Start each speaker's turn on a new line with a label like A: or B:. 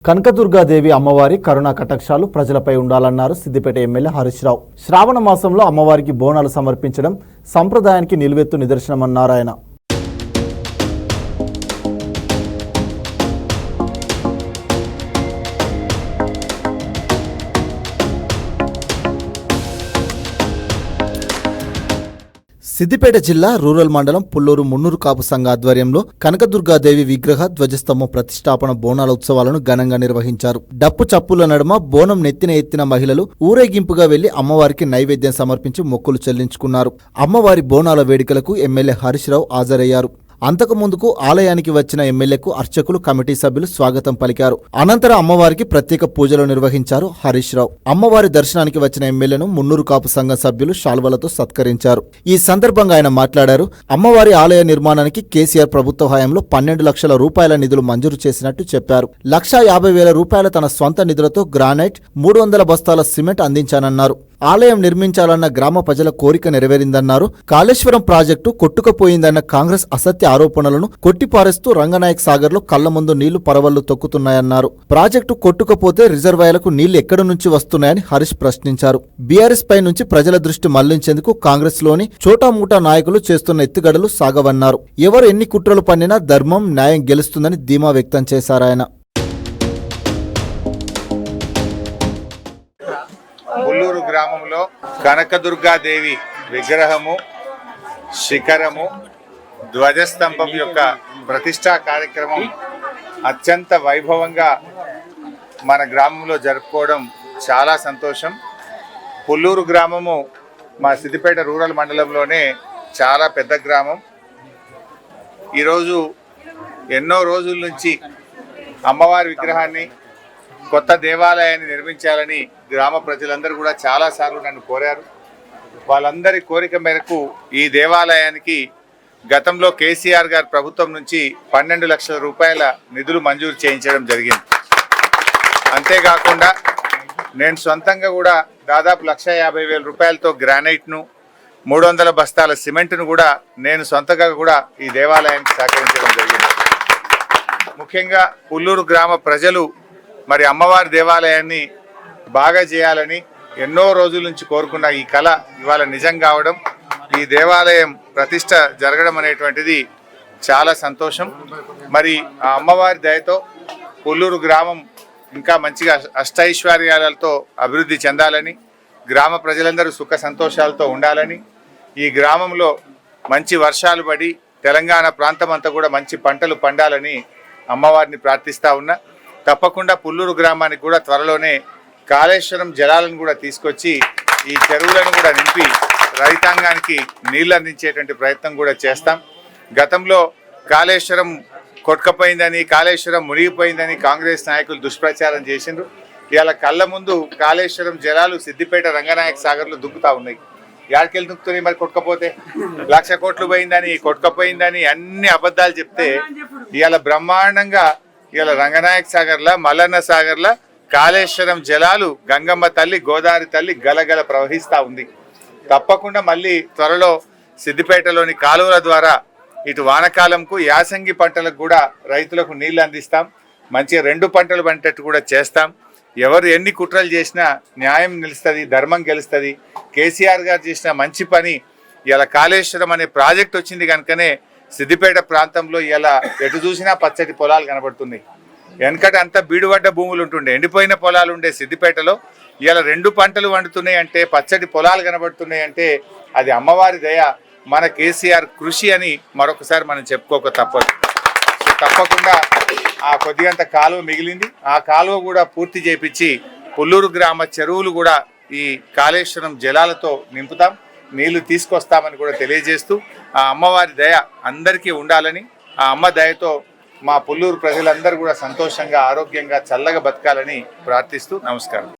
A: కనకదుర్గాదేవి అమ్మవారి కరుణా కటాక్షాలు ప్రజలపై ఉండాలన్నారు సిద్దిపేట ఎమ్మెల్యే హరీష్ రావు. శ్రావణ మాసంలో అమ్మవారికి బోనాలు సమర్పించడం సంప్రదాయానికి నిలువెత్తు నిదర్శనమన్నారు ఆయన. సిద్దిపేట జిల్లా రూరల్ మండలం పుల్లూరు మున్నూరు కాపు సంఘ ఆధ్వర్యంలో కనకదుర్గాదేవి విగ్రహ ధ్వజస్తంభం ప్రతిష్టాపన బోనాల ఉత్సవాలను ఘనంగా నిర్వహించారు. డప్పు చప్పుల నడుమ బోనం నెత్తిన ఎత్తిన మహిళలు ఊరేగింపుగా వెళ్లి అమ్మవారికి నైవేద్యం సమర్పించి మొక్కులు చెల్లించుకున్నారు. అమ్మవారి బోనాల వేడుకలకు ఎమ్మెల్యే హరీష్ రావు హాజరయ్యారు. అంతకుముందుకు ఆలయానికి వచ్చిన ఎమ్మెల్యేకు అర్చకులు, కమిటీ సభ్యులు స్వాగతం పలికారు. అనంతరం అమ్మవారికి ప్రత్యేక పూజలు నిర్వహించారు హరీష్ రావు. అమ్మవారి దర్శనానికి వచ్చిన ఎమ్మెల్యేను మున్నూరు కాపు సంఘ సభ్యులు శాల్వలతో సత్కరించారు. ఈ సందర్భంగా ఆయన మాట్లాడారు. అమ్మవారి ఆలయ నిర్మాణానికి కేసీఆర్ ప్రభుత్వ హయాంలో 12 లక్షల రూపాయల నిధులు మంజూరు చేసినట్టు చెప్పారు. 1,50,000 రూపాయల తన స్వంత నిధులతో గ్రానైట్, 300 బస్తాల సిమెంట్ అందించానన్నారు. ఆలయం నిర్మించాలన్న గ్రామ ప్రజల కోరిక నెరవేరిందన్నారు. కాళేశ్వరం ప్రాజెక్టు కొట్టుకుపోయిందన్న కాంగ్రెస్ అసత్య ఆరోపణలను కొట్టిపారేస్తూ రంగనాయక్ సాగర్ లో కళ్ల ముందు నీళ్లు పరవళ్లు తొక్కుతున్నాయన్నారు. ప్రాజెక్టు కొట్టుకుపోతే రిజర్వాయర్లకు నీళ్లు ఎక్కడి నుంచి వస్తున్నాయని హరీష్ ప్రశ్నించారు. బీఆర్ఎస్ పై నుంచి ప్రజల దృష్టి మళ్లించేందుకు కాంగ్రెస్ లోని చోటామూటా నాయకులు చేస్తున్న ఎత్తుగడలు సాగవన్నారు. ఎవరు ఎన్ని కుట్రలు పన్నినా ధర్మం, న్యాయం గెలుస్తుందని ధీమా వ్యక్తం చేశారాయన.
B: పుల్లూరు గ్రామంలో కనకదుర్గాదేవి విగ్రహము, శిఖరము, ధ్వజస్తంభం యొక్క ప్రతిష్టా కార్యక్రమం అత్యంత వైభవంగా మన గ్రామంలో జరుపుకోవడం చాలా సంతోషం. పుల్లూరు గ్రామము మా సిద్దిపేట రూరల్ మండలంలోనే చాలా పెద్ద గ్రామం. ఈరోజు ఎన్నో రోజుల నుంచి అమ్మవారి విగ్రహాన్ని, కొత్త దేవాలయాన్ని నిర్మించాలని గ్రామ ప్రజలందరూ కూడా చాలాసార్లు నన్ను కోరారు. వాళ్ళందరి కోరిక మేరకు ఈ దేవాలయానికి గతంలో కేసీఆర్ గారి ప్రభుత్వం నుంచి 12 లక్షల రూపాయల నిధులు మంజూరు చేయించడం జరిగింది. అంతేకాకుండా నేను సొంతంగా కూడా దాదాపు 1,50,000 రూపాయలతో గ్రానైట్ను, 300 బస్తాల సిమెంట్ను కూడా నేను సొంతంగా కూడా ఈ దేవాలయానికి సహకరించడం జరిగింది. ముఖ్యంగా పుల్లూరు గ్రామ ప్రజలు మరి అమ్మవారి దేవాలయాన్ని బాగా చేయాలని ఎన్నో రోజుల నుంచి కోరుకున్న ఈ కళ ఇవాళ నిజం కావడం, ఈ దేవాలయం ప్రతిష్ట జరగడం అనేటువంటిది చాలా సంతోషం. మరి ఆ అమ్మవారి దయతో పుల్లూరు గ్రామం ఇంకా మంచిగా అష్టైశ్వర్యాలతో అభివృద్ధి చెందాలని, గ్రామ ప్రజలందరూ సుఖ సంతోషాలతో ఉండాలని, ఈ గ్రామంలో మంచి వర్షాలు పడి తెలంగాణ ప్రాంతం అంతా కూడా మంచి పంటలు పండాలని అమ్మవారిని ప్రార్థిస్తూ ఉన్నా. తప్పకుండా పుల్లూరు గ్రామానికి కూడా త్వరలోనే కాళేశ్వరం జలాలను కూడా తీసుకొచ్చి ఈ చెరువులను కూడా నింపి రైతాంగానికి నీళ్లు అందించేటువంటి ప్రయత్నం కూడా చేస్తాం. గతంలో కాళేశ్వరం కొట్టుకపోయిందని, కాళేశ్వరం మునిగిపోయిందని కాంగ్రెస్ నాయకులు దుష్ప్రచారం చేసిండ్రు. ఇవాళ కళ్ళ ముందు కాళేశ్వరం జలాలు సిద్దిపేట రంగనాయక్ సాగర్లో దుక్కుతా ఉన్నాయి. యాడికెళ్ళి దుక్కుతున్నాయి మరి? కొట్టుకపోతే 1,00,000 కోట్లు పోయిందని, కొట్టుకపోయిందని అన్ని అబద్ధాలు చెప్తే ఇవాళ బ్రహ్మాండంగా ఇవాళ రంగనాయక్ సాగర్ల, మల్లన్న సాగర్ల కాళేశ్వరం జలాలు గంగమ్మ తల్లి, గోదావరి తల్లి గలగల ప్రవహిస్తూ ఉంది. తప్పకుండా మళ్ళీ త్వరలో సిద్దిపేటలోని కాలువల ద్వారా ఇటు వానకాలంకు, యాసంగి పంటలకు కూడా రైతులకు నీళ్లు అందిస్తాం. మంచిగా 2 పంటలు పంటేట్టు కూడా చేస్తాం. ఎవరు ఎన్ని కుట్రలు చేసినా న్యాయం నిలుస్తుంది, ధర్మం గెలుస్తుంది. కేసీఆర్ గారు చేసిన మంచి పని ఇలా కాళేశ్వరం అనే ప్రాజెక్ట్ వచ్చింది కనుకనే సిద్దిపేట ప్రాంతంలో ఇలా ఎటు చూసినా పచ్చటి పొలాలు కనబడుతున్నాయి. వెనకట అంతా బీడుపడ్డ భూములు ఉంటుండే, ఎండిపోయిన పొలాలు ఉండే సిద్దిపేటలో ఇలా 2 పంటలు వండుతున్నాయి అంటే, పచ్చటి పొలాలు కనబడుతున్నాయి అంటే అది అమ్మవారి దయ, మన కేసీఆర్ కృషి అని మరొకసారి మనం చెప్పుకోక తప్పదు. తప్పకుండా ఆ కొద్దిగంత కాలువ మిగిలింది, ఆ కాలువ కూడా పూర్తి చేపించి పుల్లూరు గ్రామ చెరువులు కూడా ఈ కాళేశ్వరం జలాలతో నింపుతాం, నీళ్లు తీసుకొస్తామని కూడా తెలియజేస్తూ ఆ అమ్మవారి దయ అందరికీ ఉండాలని, ఆ అమ్మ దయతో మా పుల్లూరు ప్రజలందరూ కూడా సంతోషంగా, ఆరోగ్యంగా, చల్లగా బతకాలని ప్రార్థిస్తూ నమస్కారం.